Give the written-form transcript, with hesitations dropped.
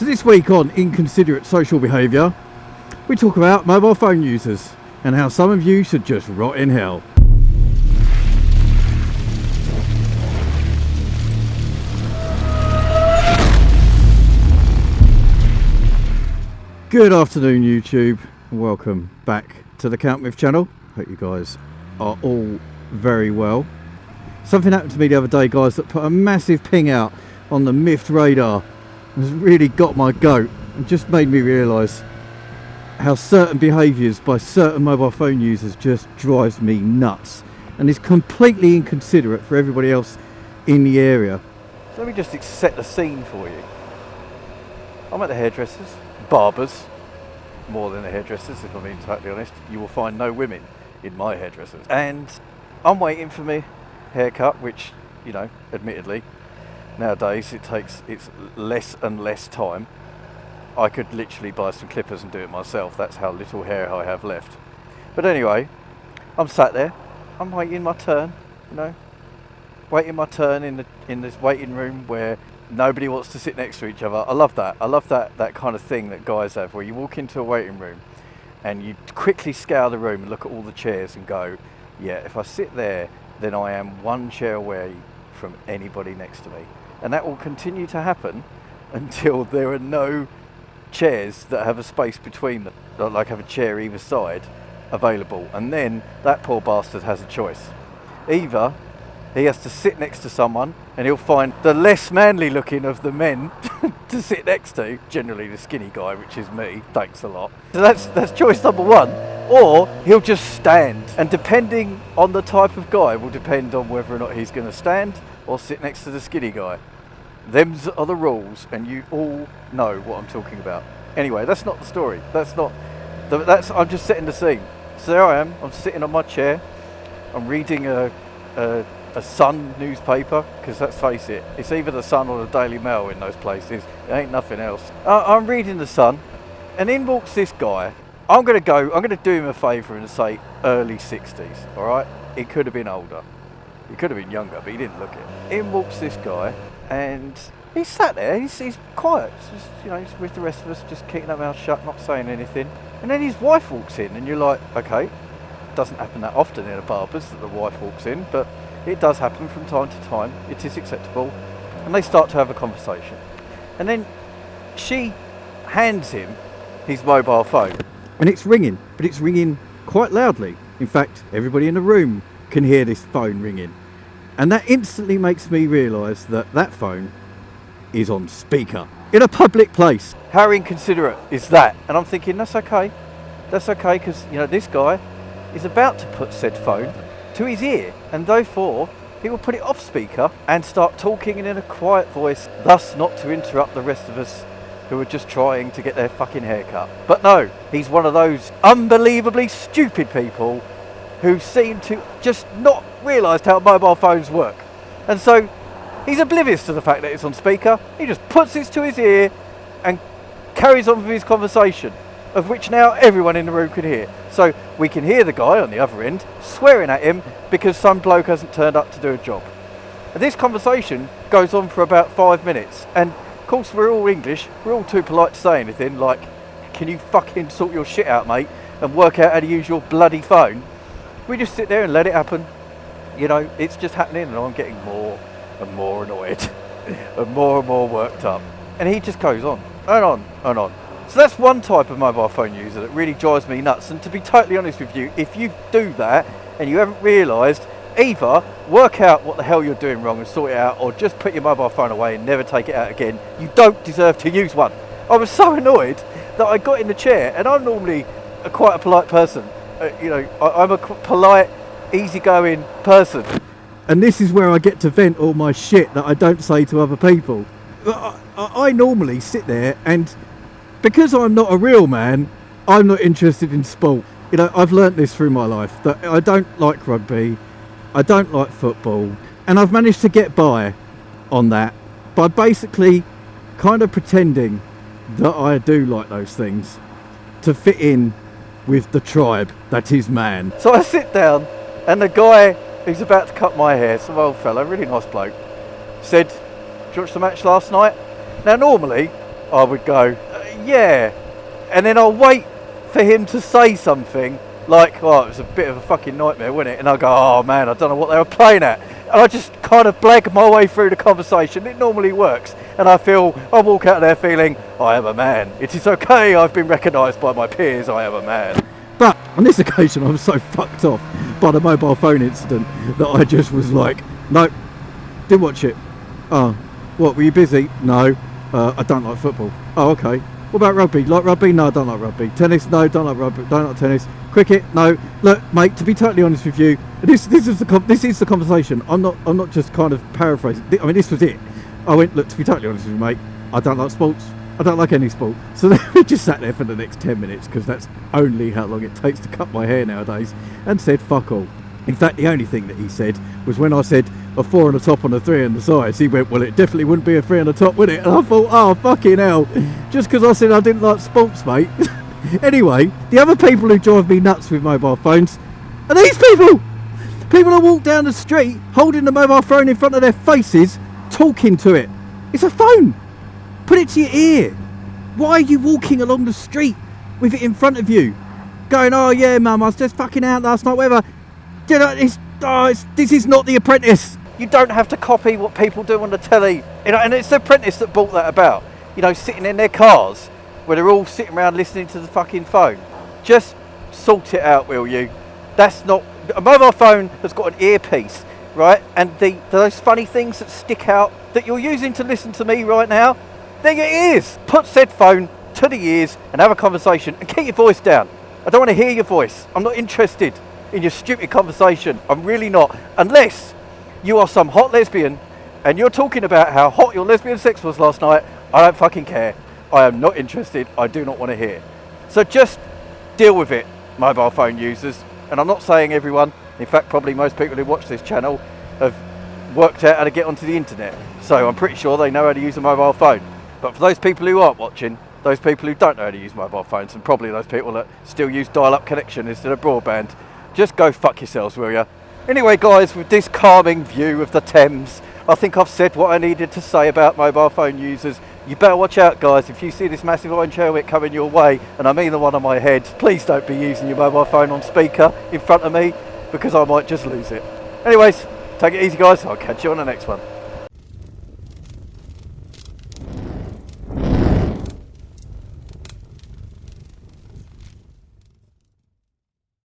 So this week on Inconsiderate Social Behaviour, we talk about mobile phone users and how some of you should just rot in hell. Good afternoon YouTube, welcome back to the Miffed channel. Hope you guys are all very well. Something happened to me the other day, guys, that put a massive ping out on the Miffed radar. Has really got my goat and just made me realise how certain behaviours by certain mobile phone users just drives me nuts and is completely inconsiderate for everybody else in the area. So let me just set the scene for you. I'm at the hairdressers, barbers, more than the hairdressers if I'm being totally honest. You will find no women in my hairdressers. And I'm waiting for my haircut, which, you know, admittedly, nowadays it's less and less time. I could literally buy some clippers and do it myself. That's how little hair I have left. But anyway, I'm sat there. I'm waiting my turn, you know, waiting my turn in this waiting room where nobody wants to sit next to each other. I love that. I love that kind of thing that guys have, where you walk into a waiting room and you quickly scour the room and look at all the chairs and go, yeah, if I sit there, then I am one chair away from anybody next to me. And that will continue to happen until there are no chairs that have a space between them, like have a chair either side available. And then that poor bastard has a choice. Either he has to sit next to someone and he'll find the less manly looking of the men to sit next to, generally the skinny guy, which is me, thanks a lot. So that's choice number one. Or he'll just stand, and depending on the type of guy will depend on whether or not he's going to stand or sit next to the skinny guy. Them's are the rules, and you all know what I'm talking about. Anyway, that's not the story. I'm just setting the scene. So there I am. I'm sitting on my chair. I'm reading a Sun newspaper, because let's face it, it's either the Sun or the Daily Mail in those places. It ain't nothing else. I'm reading the Sun, and in walks this guy. I'm going to do him a favour and say early 60s, all right? He could have been older. He could have been younger, but he didn't look it. In walks this guy, and he's sat there. He's quiet. Just, you know, he's with the rest of us, just keeping their mouth shut, not saying anything. And then his wife walks in, and you're like, okay, doesn't happen that often in a barber's that the wife walks in, but it does happen from time to time. It is acceptable. And they start to have a conversation. And then she hands him his mobile phone. And it's ringing, but it's ringing quite loudly. In fact, everybody in the room can hear this phone ringing. And that instantly makes me realise that that phone is on speaker in a public place. How inconsiderate is that? And I'm thinking, that's okay. That's okay, because, you know, this guy is about to put said phone to his ear, and therefore he will put it off speaker and start talking in a quiet voice, thus not to interrupt the rest of us who are just trying to get their fucking hair cut. But no, he's one of those unbelievably stupid people who seem to just not realised how mobile phones work. And so he's oblivious to the fact that it's on speaker. He just puts it to his ear and carries on with his conversation, of which now everyone in the room can hear. So we can hear the guy on the other end swearing at him because some bloke hasn't turned up to do a job. And this conversation goes on for about 5 minutes. And of course, we're all English. We're all too polite to say anything like, can you fucking sort your shit out, mate, and work out how to use your bloody phone? We just sit there and let it happen. You know, it's just happening, and I'm getting more and more annoyed and more worked up. And he just goes on and on and on. So that's one type of mobile phone user that really drives me nuts. And to be totally honest with you, if you do that and you haven't realised, either work out what the hell you're doing wrong and sort it out, or just put your mobile phone away and never take it out again. You don't deserve to use one. I was so annoyed that I got in the chair, and I'm normally quite a polite person. You know, I'm a polite, easygoing person. And this is where I get to vent all my shit that I don't say to other people. I normally sit there, and because I'm not a real man, I'm not interested in sport. You know, I've learnt this through my life, that I don't like rugby, I don't like football, and I've managed to get by on that by basically kind of pretending that I do like those things to fit in with the tribe that is man. So I sit down, and the guy who's about to cut my hair, some old fella, really nice bloke, said, "Did you watch the match last night?" Now normally, I would go, yeah. And then I'll wait for him to say something like, oh, it was a bit of a fucking nightmare, wasn't it? And I'll go, oh man, I don't know what they were playing at. And I just kind of blag my way through the conversation. It normally works. And I walk out of there feeling, I am a man. It is okay, I've been recognised by my peers, I am a man. But on this occasion, I was so fucked off by the mobile phone incident that I just was like, nope, didn't watch it. Oh, what, were you busy? No, I don't like football. Oh, okay. What about rugby? Like rugby? No, I don't like rugby. Tennis? No, don't like rugby. Don't like tennis. Cricket? No. Look, mate, to be totally honest with you, this is the conversation. I'm not just kind of paraphrasing. I mean, this was it. I went, look, to be totally honest with you, mate, I don't like sports. I don't like any sport. So then we just sat there for the next 10 minutes, because that's only how long it takes to cut my hair nowadays, and said fuck all. In fact, the only thing that he said was when I said a 4 on the top and a 3 on the sides, he went, well, it definitely wouldn't be a 3 on the top, would it? And I thought, oh, fucking hell. Just because I said I didn't like sports, mate. Anyway, the other people who drive me nuts with mobile phones are these people. People who walk down the street holding the mobile phone in front of their faces, talking to it. It's a phone. Put it to your ear. Why are you walking along the street with it in front of you? Going, oh yeah, mum, I was just fucking out last night, whatever. You know, this is not The Apprentice. You don't have to copy what people do on the telly. You know, and it's The Apprentice that brought that about. You know, sitting in their cars where they're all sitting around listening to the fucking phone. Just sort it out, will you? That's not... A mobile phone has got an earpiece, right? And those funny things that stick out that you're using to listen to me right now, they're your ears. Put said phone to the ears and have a conversation and keep your voice down. I don't want to hear your voice. I'm not interested in your stupid conversation. I'm really not. Unless you are some hot lesbian and you're talking about how hot your lesbian sex was last night, I don't fucking care. I am not interested. I do not want to hear. So just deal with it, mobile phone users. And I'm not saying everyone. In fact, probably most people who watch this channel have worked out how to get onto the internet. So I'm pretty sure they know how to use a mobile phone. But for those people who aren't watching, those people who don't know how to use mobile phones, and probably those people that still use dial-up connection instead of broadband, just go fuck yourselves, will ya? Anyway, guys, with this calming view of the Thames, I think I've said what I needed to say about mobile phone users. You better watch out, guys. If you see this massive orange helmet coming your way, and I mean the one on my head, please don't be using your mobile phone on speaker in front of me, because I might just lose it. Anyways, take it easy, guys. I'll catch you on the next one.